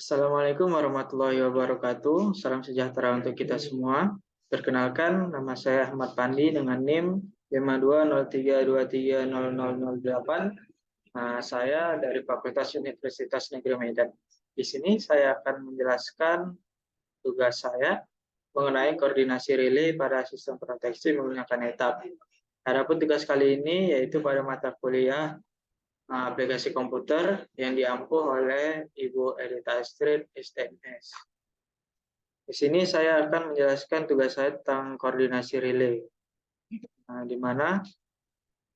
Assalamualaikum warahmatullahi wabarakatuh. Salam sejahtera untuk kita semua. Perkenalkan, nama saya Ahmad Pandi dengan NIM 5203230008. Saya dari Fakultas Universitas Negeri Medan. Di sini saya akan menjelaskan tugas saya mengenai koordinasi relay pada sistem proteksi menggunakan etap. Adapun tugas kali ini yaitu pada mata kuliah aplikasi komputer yang diampu oleh Ibu Edita Astrid, STMS. Di sini saya akan menjelaskan tugas saya tentang koordinasi relay. Di mana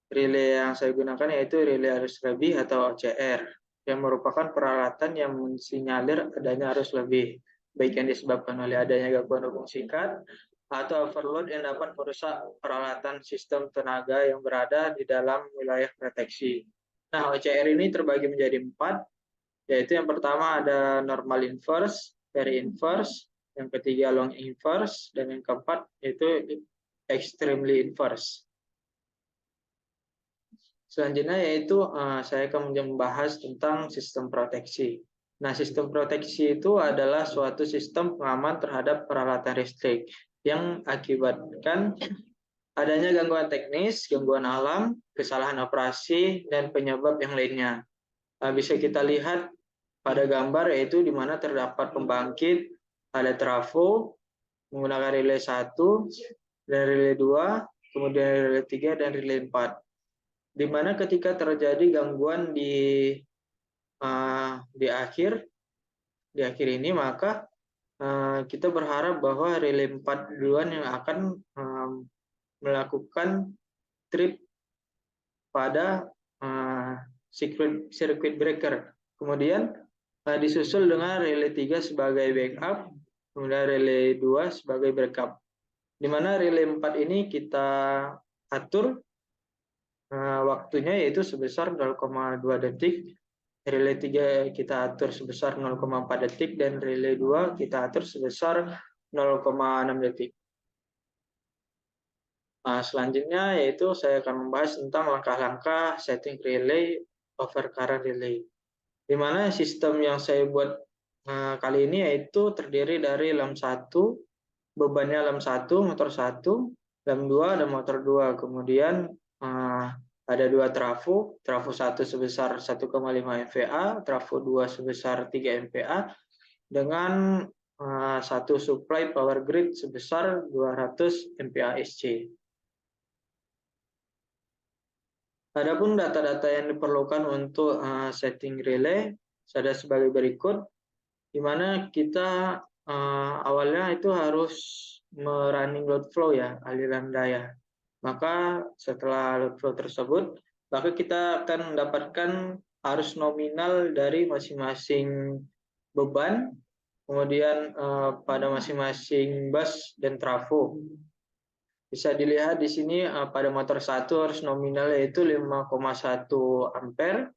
relay yang saya gunakan yaitu relay arus lebih atau OCR, yang merupakan peralatan yang mensinyalir adanya arus lebih, baik yang disebabkan oleh adanya gangguan hubung singkat atau overload yang dapat merusak peralatan sistem tenaga yang berada di dalam wilayah proteksi. Nah, OCR ini terbagi menjadi 4, yaitu yang pertama ada normal inverse, very inverse, yang ketiga long inverse, dan yang keempat yaitu extremely inverse. Selanjutnya yaitu saya akan membahas tentang sistem proteksi. Nah, sistem proteksi itu adalah suatu sistem pengaman terhadap peralatan listrik yang akibatkan adanya gangguan teknis, gangguan alam, kesalahan operasi, dan penyebab yang lainnya. Bisa kita lihat pada gambar yaitu di mana terdapat pembangkit, ada trafo menggunakan relay 1, dan relay 2, kemudian relay 3, dan relay 4. Di mana ketika terjadi gangguan di akhir ini, maka kita berharap bahwa relay 4 duluan yang akan melakukan trip pada circuit breaker. Kemudian disusul dengan relay 3 sebagai backup, kemudian relay 2 sebagai backup. Di mana relay 4 ini kita atur waktunya yaitu sebesar 0,2 detik, relay 3 kita atur sebesar 0,4 detik, dan relay 2 kita atur sebesar 0,6 detik. Selanjutnya yaitu saya akan membahas tentang langkah-langkah setting relay over current relay. Di mana sistem yang saya buat kali ini yaitu terdiri dari lem 1, bebannya lem 1, motor 1, lem 2, dan motor 2. Kemudian ada 2 trafo 1 sebesar 1,5 MVA, trafo 2 sebesar 3 MVA, dengan satu supply power grid sebesar 200 MVA SC. Adapun data-data yang diperlukan untuk setting relay ada sebagai berikut, di mana kita awalnya itu harus merunning load flow ya, aliran daya. Maka setelah load flow tersebut, maka kita akan mendapatkan arus nominal dari masing-masing beban, kemudian pada masing-masing bus dan trafo. Bisa dilihat di sini pada motor 1 arus nominal yaitu 5,1 ampere.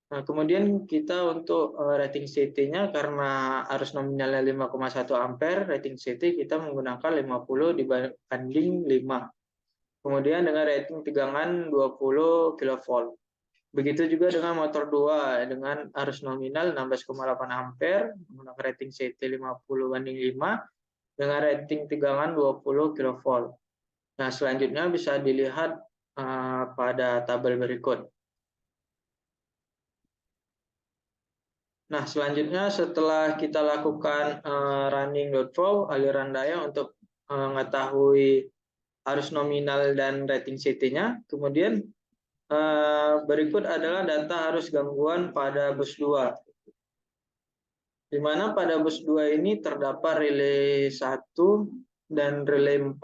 Nah, kemudian kita untuk rating CT-nya karena arus nominalnya 5,1 ampere, rating CT kita menggunakan 50 dibanding 5. Kemudian dengan rating tegangan 20 kV. Begitu juga dengan motor 2 dengan arus nominal 16,8 ampere, menggunakan rating CT 50 banding 5 dengan rating tegangan 20 kV. Nah, selanjutnya bisa dilihat pada tabel berikut. Nah, selanjutnya setelah kita lakukan running load flow, aliran daya untuk mengetahui arus nominal dan rating CT-nya, kemudian berikut adalah data arus gangguan pada bus 2. Di mana pada bus 2 ini terdapat relay 1 dan relay 4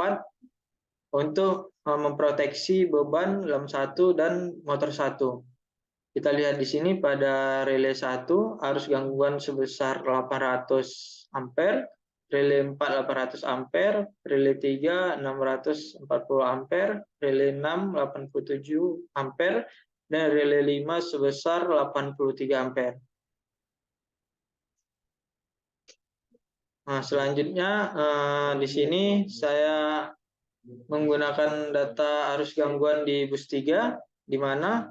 untuk memproteksi beban lem 1 dan motor 1. Kita lihat di sini pada relay 1 arus gangguan sebesar 800 ampere, relay 4 800 ampere, relay 3 640 ampere, relay 6 87 ampere, dan relay 5 sebesar 83 ampere. Nah, selanjutnya di sini saya menggunakan data arus gangguan di bus 3, di mana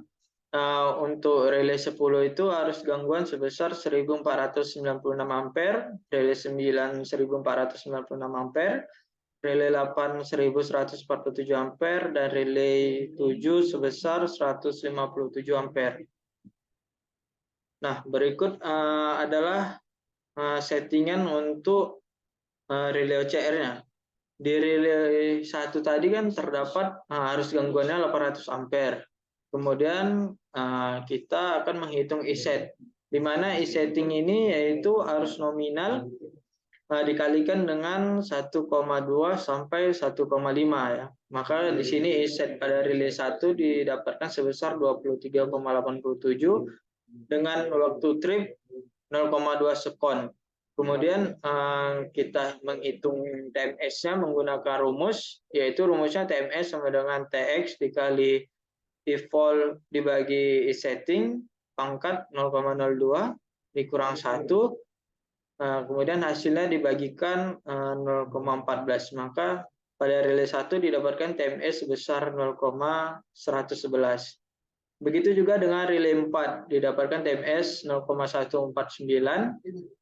Untuk relay 10 itu harus gangguan sebesar 1496 ampere, relay 9 1496 ampere, relay 8 1147 ampere, dan relay 7 sebesar 157 ampere. Nah, berikut adalah settingan untuk relay OCR-nya. Di relay 1 tadi kan terdapat harus gangguannya 800 ampere. Kemudian kita akan menghitung E-set, di mana E-setting ini yaitu arus nominal dikalikan dengan 1,2 sampai 1,5 ya. Maka di sini E-set pada relay 1 didapatkan sebesar 23,87 dengan waktu trip 0,2 sekon. Kemudian kita menghitung TMS-nya menggunakan rumus, yaitu rumusnya TMS sama dengan TX dikali E-volt dibagi E-setting pangkat 0,02 dikurang 1. Kemudian hasilnya dibagikan 0,14. Maka pada relay 1 didapatkan TMS sebesar 0,111. Begitu juga dengan relay 4 didapatkan TMS 0,149,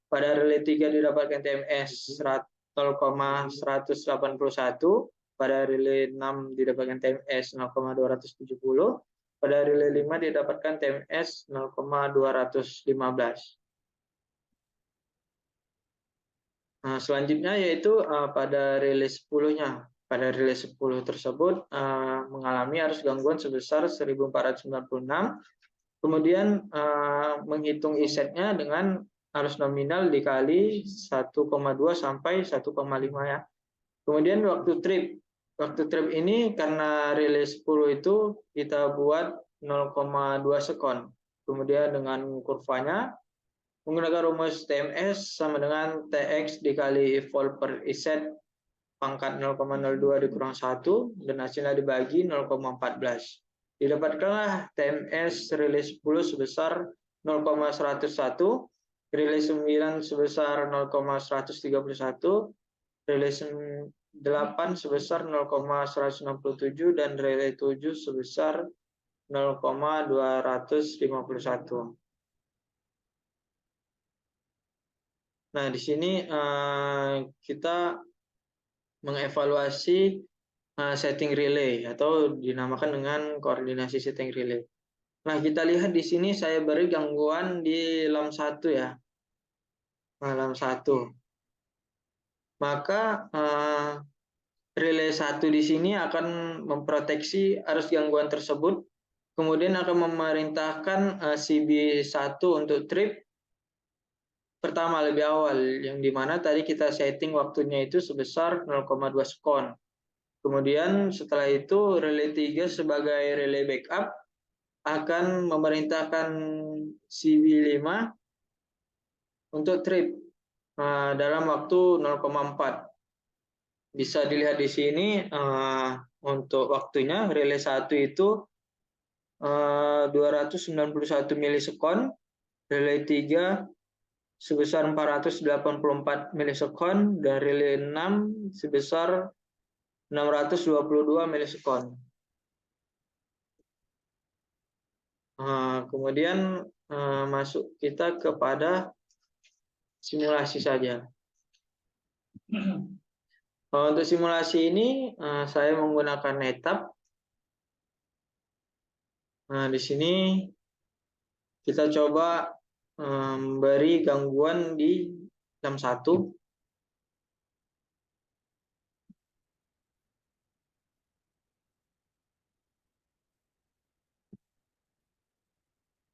pada relay 3 didapatkan TMS 0,181, pada relay 6 didapatkan TMS 0,270, pada relay 5 didapatkan TMS 0,215. Nah, selanjutnya yaitu pada relay 10-nya. Pada relay 10 tersebut mengalami arus gangguan sebesar 1496. Kemudian menghitung E-set-nya dengan arus nominal dikali 1,2 sampai 1,5 ya. Kemudian waktu trip. Waktu trip ini karena relay 10 itu kita buat 0,2 sekon. Kemudian dengan kurvanya menggunakan rumus TMS sama dengan TX dikali E-volt per E-set pangkat 0,02 dikurang 1 dan hasilnya dibagi 0,14. Didapatkanlah TMS relay 10 sebesar 0,101, relay 9 sebesar 0,131, relay 8 sebesar 0,167 dan relay 7 sebesar 0,251. Nah, di sini kita mengevaluasi setting relay atau dinamakan dengan koordinasi setting relay. Nah, kita lihat di sini saya beri gangguan di LAM 1 ya. Nah, LAM 1. Maka relay 1 di sini akan memproteksi arus gangguan tersebut, kemudian akan memerintahkan CB1 untuk trip pertama lebih awal, yang dimana tadi kita setting waktunya itu sebesar 0,2 sekon. Kemudian setelah itu relay 3 sebagai relay backup akan memerintahkan CB5 untuk trip dalam waktu 0,4. Bisa dilihat di sini untuk waktunya relay 1 itu 291 milisekon, relay 3 sebesar 484 milisekon, dan relay 6 sebesar 622 milisekon. Kemudian masuk kita kepada simulasi saja. Untuk simulasi ini saya menggunakan NetApp. Nah, di sini kita coba beri gangguan di LAM 1.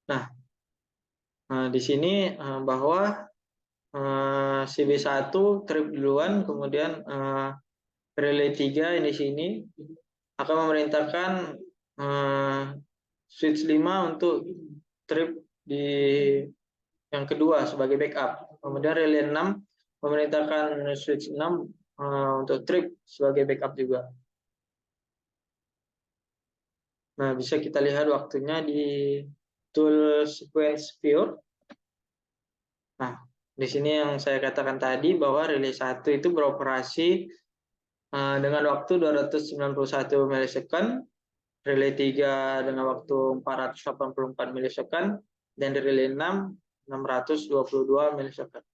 Nah, di sini bahwa CB1 trip duluan, kemudian relay 3 di sini akan memerintahkan switch 5 untuk trip di yang kedua sebagai backup. Kemudian relay 6 memerintahkan switch 6 untuk trip sebagai backup juga. Nah, bisa kita lihat waktunya di tool sequence viewer. Nah, di sini yang saya katakan tadi bahwa relay 1 itu beroperasi dengan waktu 291 milisekund. relay 3 dengan waktu 484 milisekund, dan relay 6 622 milisekund.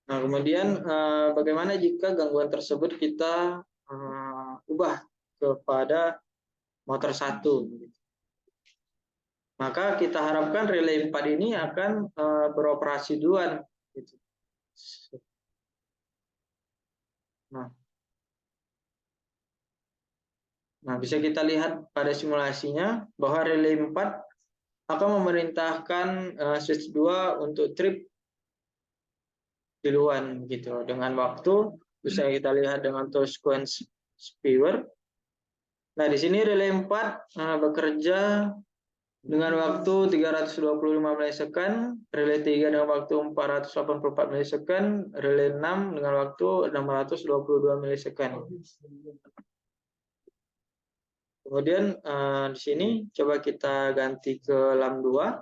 Nah, kemudian bagaimana jika gangguan tersebut kita ubah kepada motor 1? Maka kita harapkan relay 4 ini akan beroperasi duluan. Gitu. Nah, bisa kita lihat pada simulasinya bahwa relay 4 akan memerintahkan switch 2 untuk trip duluan gitu. Dengan waktu bisa kita lihat dengan tool sequence viewer. Nah, di sini relay 4 bekerja dengan waktu 325 milisekund, relay 3 dengan waktu 484 milisekund, relay 6 dengan waktu 622 milisekund. Kemudian di sini coba kita ganti ke LAM 2.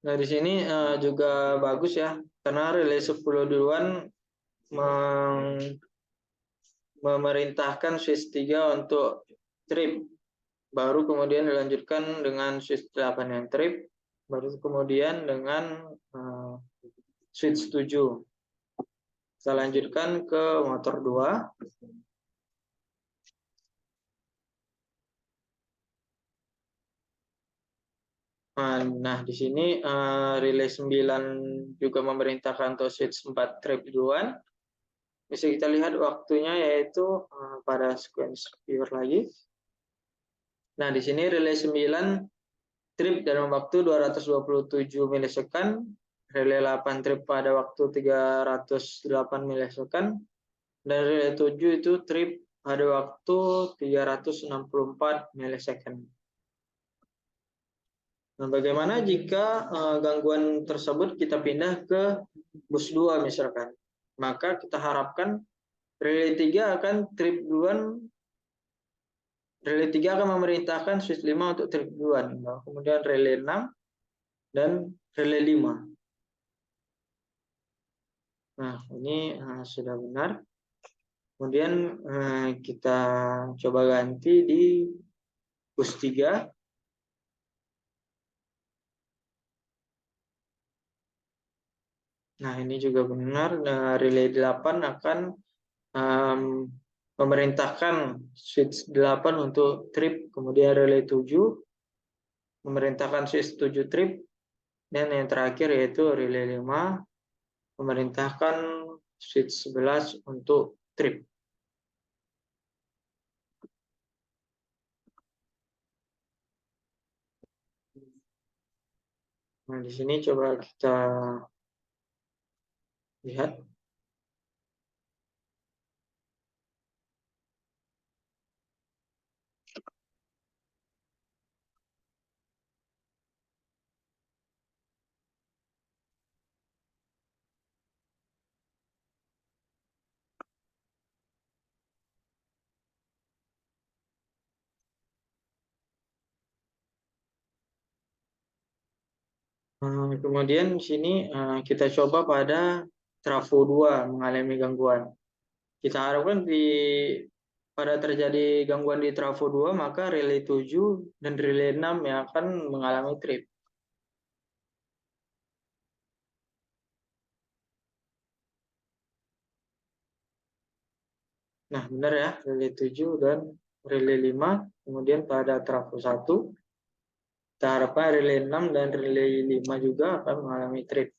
Nah, di sini juga bagus ya, karena relay 10 duluan memerintahkan switch 3 untuk trip. Baru kemudian dilanjutkan dengan switch 8 yang trip, baru kemudian dengan switch 7. Kita lanjutkan ke motor 2. Nah, di sini relay 9 juga memerintahkan untuk switch 4 trip duluan. Bisa kita lihat waktunya yaitu pada sequence viewer lagi. Nah, di sini relay 9 trip dalam waktu 227 milisekund, relay 8 trip pada waktu 308 milisekund, dan relay 7 itu trip pada waktu 364 milisekund. Nah, bagaimana jika gangguan tersebut kita pindah ke bus 2 misalkan? Maka kita harapkan relay 3 akan trip duluan. Relay 3 akan memerintahkan switch 5 untuk trip duluan. Nah, kemudian relay 6 dan relay 5. Nah, ini sudah benar. Kemudian kita coba ganti di bus 3. Nah, ini juga benar. Relay 8 akan memerintahkan switch 8 untuk trip, kemudian relay 7 memerintahkan switch 7 trip, dan yang terakhir yaitu relay 5 memerintahkan switch 11 untuk trip. Nah, di sini coba kita lihat. Kemudian di sini kita coba pada trafo 2 mengalami gangguan. Kita harapkan pada terjadi gangguan di trafo 2, maka relay 7 dan relay 6 yang akan mengalami trip. Nah, benar ya, relay 7 dan relay 5, kemudian pada trafo 1, kita harapkan relay 6 dan relay 5 juga akan mengalami trip.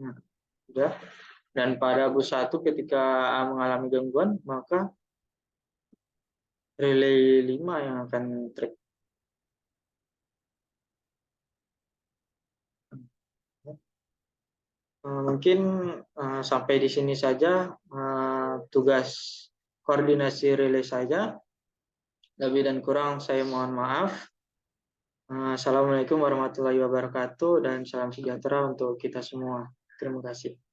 Nah, sudah. Dan pada bus 1 ketika mengalami gangguan, maka relay 5 yang akan trip. Mungkin sampai di sini saja tugas koordinasi relay saja. Lebih dan kurang saya mohon maaf. Assalamualaikum warahmatullahi wabarakatuh dan salam sejahtera untuk kita semua. Terima kasih.